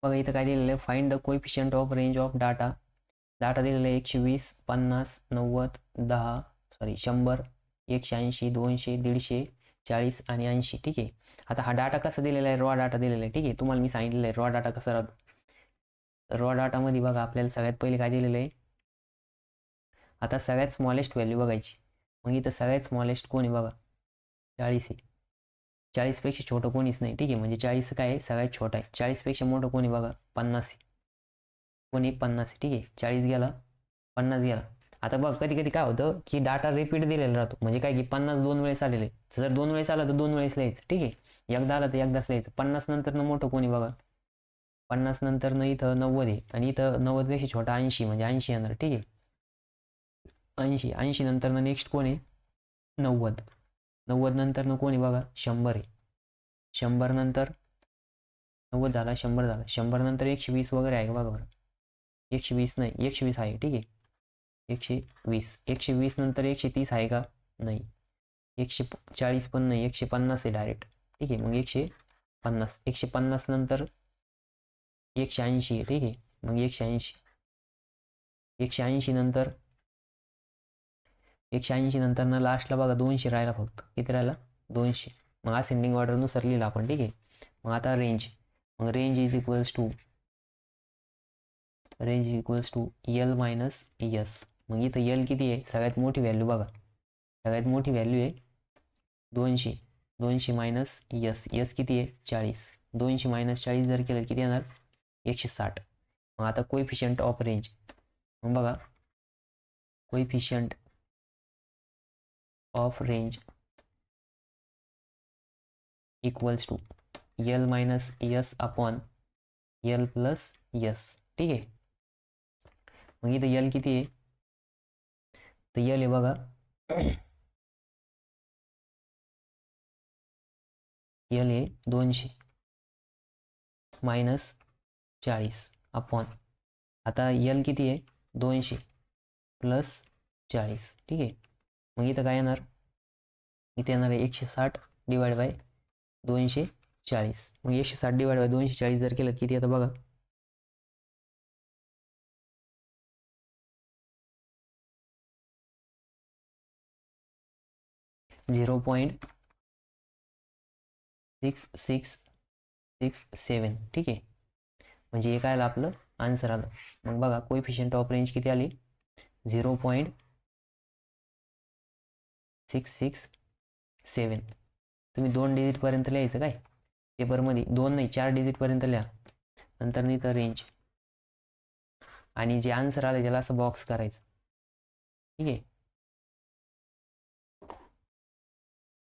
बघा इथं काय दिलेलं आहे, find the coefficient of range of data. Data दिलेला आहे 120, 50, 90, 10, सॉरी 100, 180, 200, 150, 40 आणि 80. ठीक आहे. आता हा डाटा कसा दिलेला आहे, रॉ डाटा दिलेला आहे. ठीक आहे, तुम्हाला मी सांगितलेलं आहे रॉ डाटा कसा राहतो. रॉ डाटामध्ये बघा आपल्याला सगळ्यात पहिले काय दिलेलं आहे, आता सगळ्यात स्मॉलेस्ट व्हॅल्यू बघायची. मग इथं सगळ्यात स्मॉलेस्ट कोण आहे बघा, 40 आहे. 40पेक्षा छोटं कोणीच नाही. ठीक आहे, म्हणजे 40 काय आहे, सगळ्यात छोटा आहे. 40पेक्षा मोठं कोणी बघा, 50 आहे. कोणी 50 आहे. ठीक आहे, 40 गेला, 50 गेला. आता बघ कधी कधी काय होतं की डाटा रिपीट दिलेला राहतो. म्हणजे काय की 50 2 वेळेस आलेले, जर 2 वेळेस आला तर 2 वेळेस लिहायचं. ठीक आहे, एकदा आला तर एकदाच लिहायचं. 50 नंतर मोठं कोणी बघा, 50 नंतर इथं 90 आहे आणि इथं 90पेक्षा छोटा 80, म्हणजे 80 येणार. ठीक आहे, 80 नंतर नेक्स्ट कोण आहे, 90. 90 नंतर कोणी बघा, 100 आहे. 100 नंतर 90 झाला, 100 झाला. 100 नंतर 120 वगैरे आहे का बघा बरं, 120 नाही, 120 आहे. ठीक आहे, 120. 120 नंतर 130 आहे का, नाही. 140 पण नाही, 150 आहे डायरेक्ट. ठीक आहे, मग 150. 150 नंतर 180 आहे. ठीक आहे, मग 180. 180 नंतर 180 नंतर लास्टला बघा 200 राहिला फक्त. किती राहिला, 200. मग असेंडिंग ऑर्डरनुसार लिहिला आपण. ठीक आहे, मग आता रेंज, मग range is equals to L minus S. मग इथं एल किती आहे, सगळ्यात मोठी व्हॅल्यू बघा, सगळ्यात मोठी व्हॅल्यू आहे 200. 200 मायनस एस, एस किती आहे 40. 200 मायनस 40 जर केलं किती येणार, 160. मग आता कोएफिशियंट ऑफ रेंज, मग बघा coefficient of range equals to L minus S upon L plus S. ठीक आहे, मग इथं एल किती आहे, तर एल आहे बघा एल आहे 200 मायनस 40 अपॉन, आता एल किती आहे 200 प्लस 40. ठीक आहे, मग इथं काय येणार, इथे येणार आहे 160 डिवाइड बाय 240. मग 160 डिवाइड बाय 240 जर केलं किती येतं बघा, 0.6667. ठीक आहे, म्हणजे हे काय आलं आपलं आन्सर आलं. मग बघा कोएफिशियंट ऑफ रेंज किती आली, 0.667. तुम्ही 2 डिजिटपर्यंत लिहायचं काय पेपरमध्ये, 2 नाही 4 डिजिटपर्यंत लिहा. नंतर नाही तर रेंज, आणि जे आन्सर आलं त्याला असं बॉक्स करायचं. ठीक आहे,